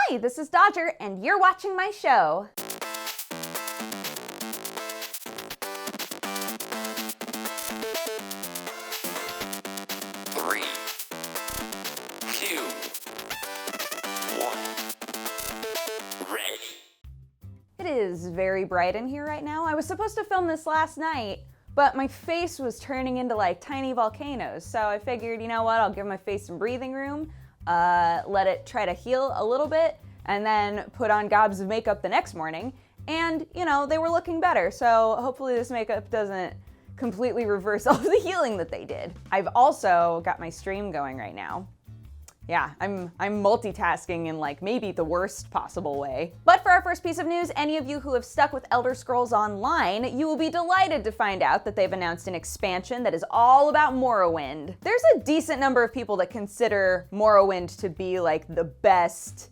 Hi, this is Dodger, and you're watching my show. Three, two, one, ready. It is very bright in here right now. I was supposed to film this last night, but my face was turning into like tiny volcanoes. So I figured, you know what, I'll give my face some breathing room, let it try to heal a little bit, and then put on gobs of makeup the next morning. And, you know, they were looking better. So hopefully this makeup doesn't completely reverse all of the healing that they did. I've also got my stream going right now. Yeah, I'm multitasking in like maybe the worst possible way. But for our first piece of news, any of you who have stuck with Elder Scrolls Online, you will be delighted to find out that they've announced an expansion that is all about Morrowind. There's a decent number of people that consider Morrowind to be like the best,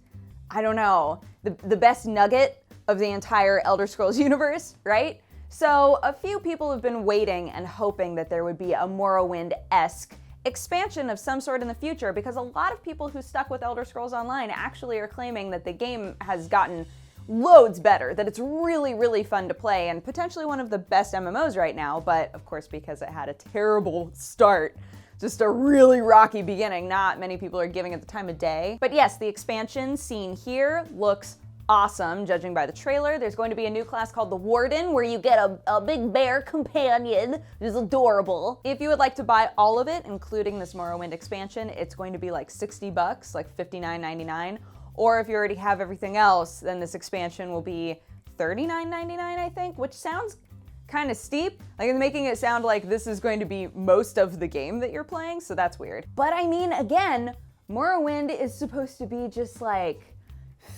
I don't know, the best nugget of the entire Elder Scrolls universe, right? So a few people have been waiting and hoping that there would be a Morrowind-esque expansion of some sort in the future, because a lot of people who stuck with Elder Scrolls Online actually are claiming that the game has gotten loads better, that it's really, really fun to play, and potentially one of the best MMOs right now, but of course because it had a terrible start, just a really rocky beginning, not many people are giving it the time of day. But yes, the expansion seen here looks awesome, judging by the trailer. There's going to be a new class called the Warden, where you get a big bear companion, which is adorable. If you would like to buy all of it, including this Morrowind expansion, it's going to be like $60, like $59.99. Or if you already have everything else, then this expansion will be $39.99, I think, which sounds kind of steep. Like, it's making it sound like this is going to be most of the game that you're playing, so that's weird. But I mean, again, Morrowind is supposed to be just like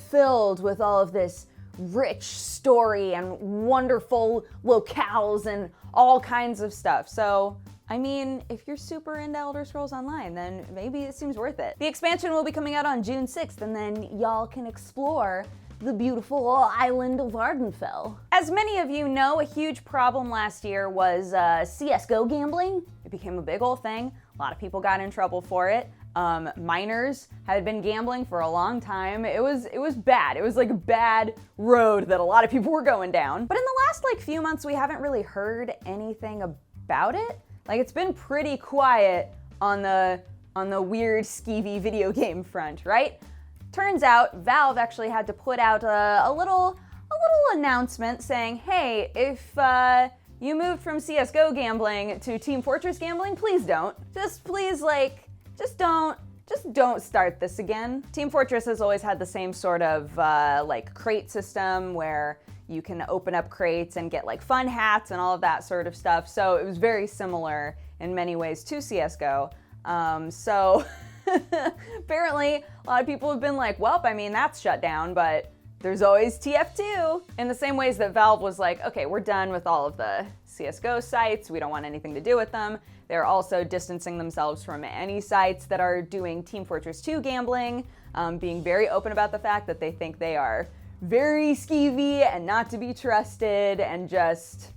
filled with all of this rich story and wonderful locales and all kinds of stuff. So, I mean, if you're super into Elder Scrolls Online, then maybe it seems worth it. The expansion will be coming out on June 6th, and then y'all can explore the beautiful island of Ardenfell. As many of you know, a huge problem last year was CSGO gambling. It became a big old thing. A lot of people got in trouble for it. Minors had been gambling for a long time. It was bad. It was like a bad road that a lot of people were going down. But in the last like few months, we haven't really heard anything about it. Like, it's been pretty quiet on the weird skeevy video game front, right? Turns out Valve actually had to put out a little announcement saying, hey, if you moved from CSGO gambling to Team Fortress gambling, please don't. Just don't start this again. Team Fortress has always had the same sort of like crate system where you can open up crates and get like fun hats and all of that sort of stuff. So it was very similar in many ways to CSGO. So apparently a lot of people have been like, well, I mean, that's shut down, but there's always TF2. In the same ways that Valve was like, okay, we're done with all of the CSGO sites. We don't want anything to do with them. They're also distancing themselves from any sites that are doing Team Fortress 2 gambling, being very open about the fact that they think they are very skeevy and not to be trusted and just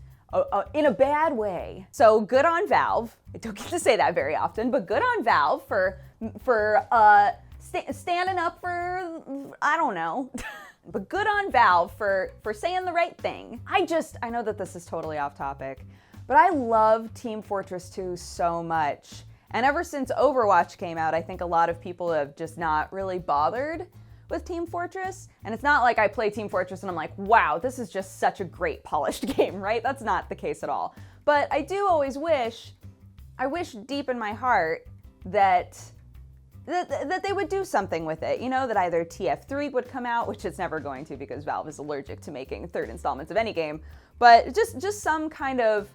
in a bad way. So good on Valve. I don't get to say that very often, but good on Valve for standing up for, I don't know. But good on Valve for saying the right thing. I know that this is totally off topic, but I love Team Fortress 2 so much. And ever since Overwatch came out, I think a lot of people have just not really bothered with Team Fortress. And it's not like I play Team Fortress and I'm like, wow, this is just such a great polished game, right? That's not the case at all. But I do always wish deep in my heart that they would do something with it, you know, that either TF3 would come out, which it's never going to because Valve is allergic to making third installments of any game, but just some kind of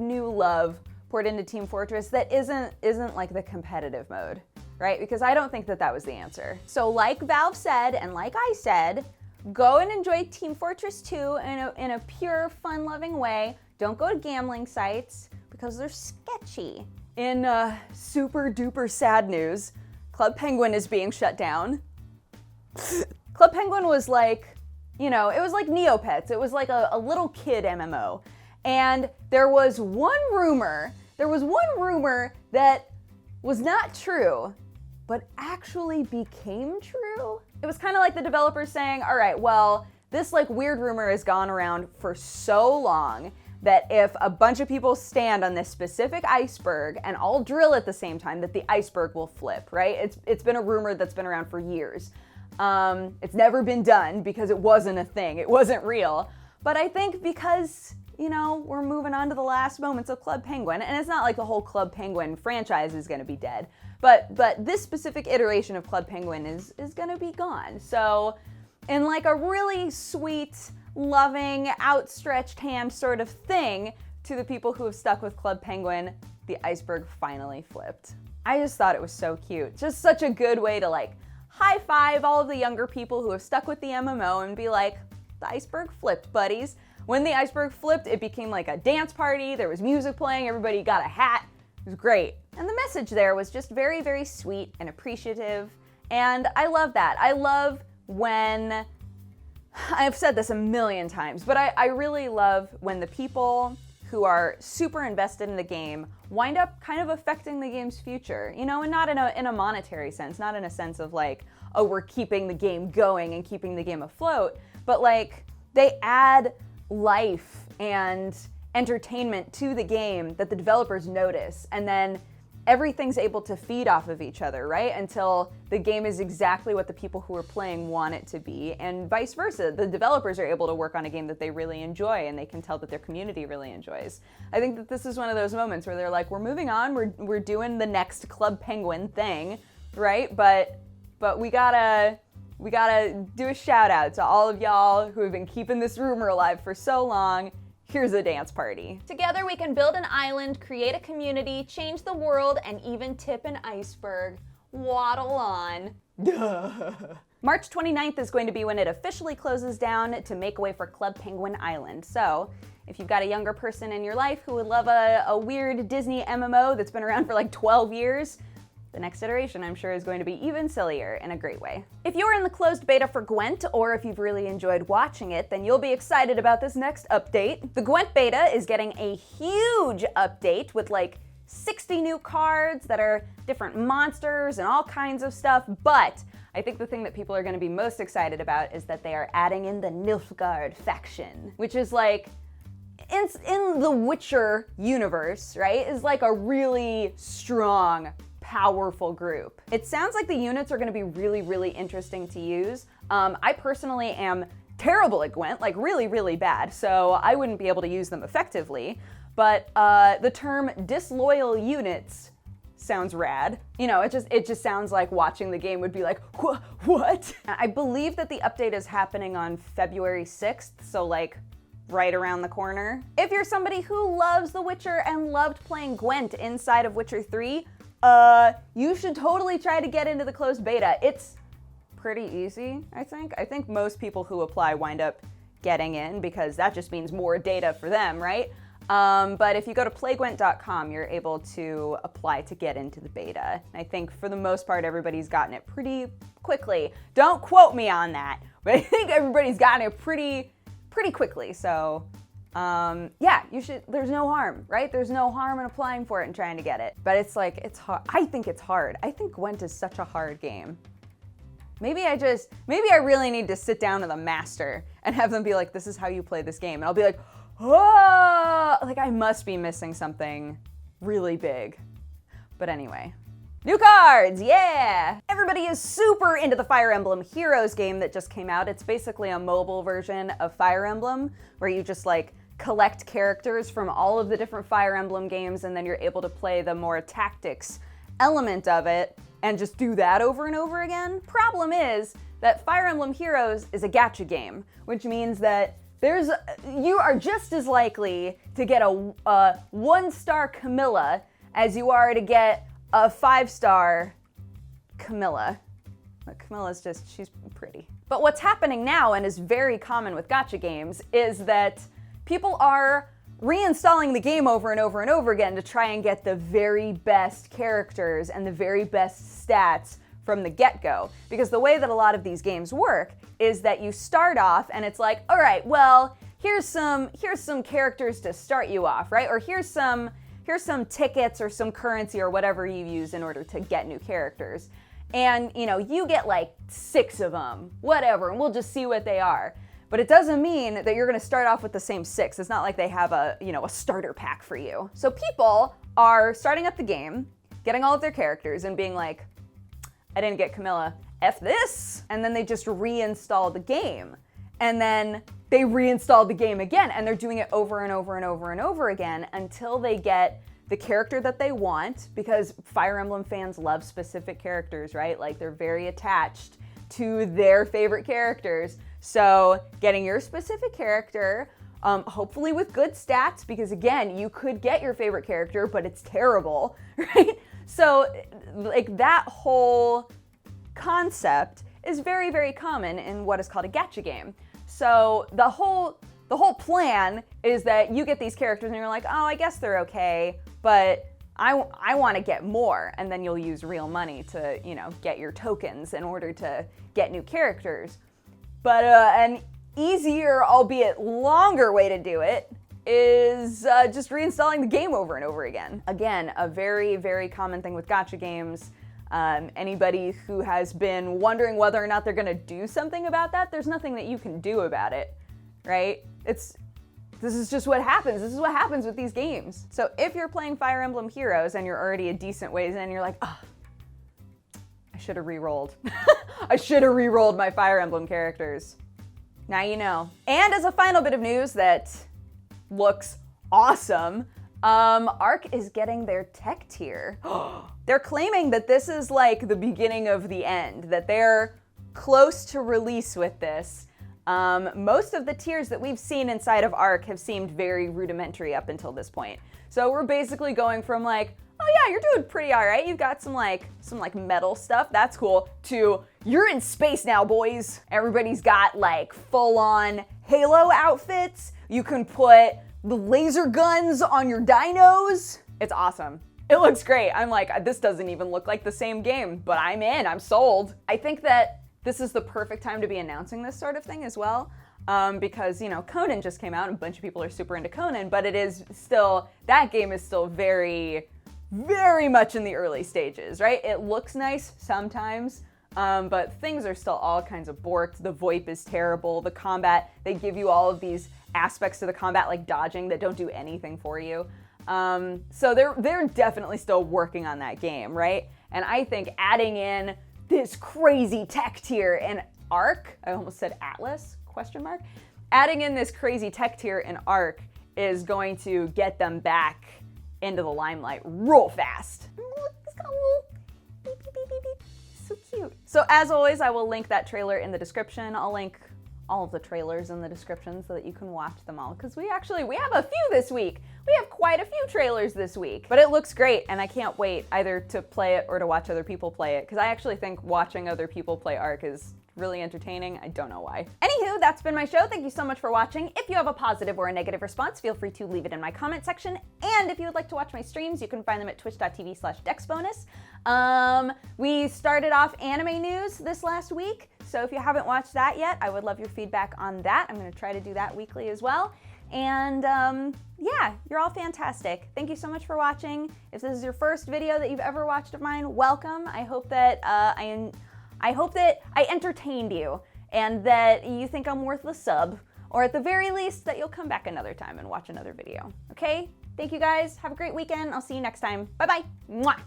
new love poured into Team Fortress that isn't like the competitive mode, right? Because I don't think that was the answer. So like Valve said, and like I said, go and enjoy Team Fortress 2 in a pure, fun-loving way. Don't go to gambling sites because they're sketchy. In super duper sad news, Club Penguin is being shut down. Club Penguin was like, you know, it was like Neopets. It was like a little kid MMO. And there was one rumor that was not true, but actually became true. It was kind of like the developers saying, all right, well, this like weird rumor has gone around for so long that if a bunch of people stand on this specific iceberg and all drill at the same time, that the iceberg will flip, right? It's been a rumor that's been around for years. It's never been done because it wasn't a thing. It wasn't real. But I think because, you know, we're moving on to the last moments of Club Penguin, and it's not like the whole Club Penguin franchise is going to be dead, but this specific iteration of Club Penguin is going to be gone. So in like a really sweet, loving, outstretched hand sort of thing to the people who have stuck with Club Penguin, the iceberg finally flipped. I just thought it was so cute. Just such a good way to like high five all of the younger people who have stuck with the MMO and be like, the iceberg flipped, buddies. When the iceberg flipped, it became like a dance party. There was music playing, everybody got a hat. It was great. And the message there was just very, very sweet and appreciative. And I love that. I love when, I've said this a million times, but I really love when the people who are super invested in the game wind up kind of affecting the game's future, you know, and not in a monetary sense, not in a sense of like, oh, we're keeping the game going and keeping the game afloat, but like they add life and entertainment to the game that the developers notice, and then everything's able to feed off of each other, right? Until the game is exactly what the people who are playing want it to be, and vice versa. The developers are able to work on a game that they really enjoy, and they can tell that their community really enjoys. I think that this is one of those moments where they're like, we're moving on, we're doing the next Club Penguin thing, right? But we gotta do a shout out to all of y'all who have been keeping this rumor alive for so long. Here's a dance party. Together we can build an island, create a community, change the world, and even tip an iceberg. Waddle on. March 29th is going to be when it officially closes down to make way for Club Penguin Island. So if you've got a younger person in your life who would love a weird Disney MMO that's been around for like 12 years, the next iteration, I'm sure, is going to be even sillier in a great way. If you're in the closed beta for Gwent, or if you've really enjoyed watching it, then you'll be excited about this next update. The Gwent beta is getting a huge update with like 60 new cards that are different monsters and all kinds of stuff, but I think the thing that people are going to be most excited about is that they are adding in the Nilfgaard faction, which is like, in the Witcher universe, right, is like a really strong, powerful group. It sounds like the units are going to be really, really interesting to use. I personally am terrible at Gwent, like really, really bad, so I wouldn't be able to use them effectively, but the term disloyal units sounds rad. You know, it just sounds like watching the game would be like, what? I believe that the update is happening on February 6th, so like right around the corner. If you're somebody who loves The Witcher and loved playing Gwent inside of Witcher 3, you should totally try to get into the closed beta. It's pretty easy, I think. I think most people who apply wind up getting in because that just means more data for them, right? But if you go to playgwent.com, you're able to apply to get into the beta. I think for the most part, everybody's gotten it pretty quickly. Don't quote me on that, but I think everybody's gotten it pretty quickly. So yeah, you should, there's no harm, right? There's no harm in applying for it and trying to get it. But it's like, it's hard. I think it's hard. I think Gwent is such a hard game. Maybe I really need to sit down with a master and have them be like, this is how you play this game. And I'll be like, oh, like I must be missing something really big. But anyway. New cards, yeah! Everybody is super into the Fire Emblem Heroes game that just came out. It's basically a mobile version of Fire Emblem where you just like collect characters from all of the different Fire Emblem games, and then you're able to play the more tactics element of it and just do that over and over again. Problem is that Fire Emblem Heroes is a gacha game, which means that you are just as likely to get a 1-star Camilla as you are to get a 5-star Camilla. But Camilla's just, she's pretty. But what's happening now, and is very common with gacha games, is that people are reinstalling the game over and over and over again to try and get the very best characters and the very best stats from the get-go. Because the way that a lot of these games work is that you start off and it's like, all right, well, here's some characters to start you off, right? Or here's some tickets or some currency or whatever you use in order to get new characters. And, you know, you get like 6 of them, whatever, and we'll just see what they are. But it doesn't mean that you're gonna start off with the same 6. It's not like they have a, you know, a starter pack for you. So people are starting up the game, getting all of their characters and being like, I didn't get Camilla, F this. And then they just reinstall the game. And then they reinstall the game again, and they're doing it over and over and over and over again until they get the character that they want, because Fire Emblem fans love specific characters, right? Like they're very attached to their favorite characters. So getting your specific character, hopefully with good stats, because again, you could get your favorite character, but it's terrible, right? So like that whole concept is very, very common in what is called a gacha game. So the whole plan is that you get these characters and you're like, oh, I guess they're okay, but I want to get more, and then you'll use real money to, you know, get your tokens in order to get new characters. But an easier, albeit longer way to do it is just reinstalling the game over and over again. Again, a very, very common thing with gacha games. Anybody who has been wondering whether or not they're gonna do something about that, there's nothing that you can do about it, right? This is just what happens. This is what happens with these games. So if you're playing Fire Emblem Heroes and you're already a decent ways in, and you're like, oh, I should have re-rolled. I should have re-rolled my Fire Emblem characters. Now you know. And as a final bit of news that looks awesome, Arc is getting their tech tier. They're claiming that this is like the beginning of the end, that they're close to release with this. Most of the tiers that we've seen inside of Arc have seemed very rudimentary up until this point. So we're basically going from like, oh yeah, you're doing pretty all right. You've got some metal stuff, that's cool, to you're in space now, boys. Everybody's got like full-on Halo outfits. You can put the laser guns on your dinos. It's awesome. It looks great. I'm like, this doesn't even look like the same game, but I'm in, I'm sold. I think that this is the perfect time to be announcing this sort of thing as well, because, you know, Conan just came out and a bunch of people are super into Conan, but it is still, that game is still very, very much in the early stages, right? It looks nice sometimes, but things are still all kinds of borked. The VoIP is terrible. The combat, they give you all of these aspects to the combat like dodging that don't do anything for you. So they're definitely still working on that game, right? And I think adding in this crazy tech tier in Arc, I almost said Atlas, ? Adding in this crazy tech tier in Arc is going to get them back into the limelight real fast. It's got a little beep, beep, beep, beep, beep. So cute. So as always, I will link that trailer in the description. I'll link all of the trailers in the description so that you can watch them all, because we have a few this week. We have quite a few trailers this week, but it looks great and I can't wait either to play it or to watch other people play it, because I actually think watching other people play Arc is really entertaining. I don't know why. Anywho, that's been my show. Thank you so much for watching. If you have a positive or a negative response, feel free to leave it in my comment section. And if you would like to watch my streams, you can find them at twitch.tv/dexbonus. We started off anime news this last week, so if you haven't watched that yet, I would love your feedback on that. I'm gonna try to do that weekly as well. And yeah, you're all fantastic. Thank you so much for watching. If this is your first video that you've ever watched of mine, welcome. I hope that I entertained you and that you think I'm worth the sub, or at the very least that you'll come back another time and watch another video. Okay? Thank you guys. Have a great weekend. I'll see you next time. Bye-bye. Mwah.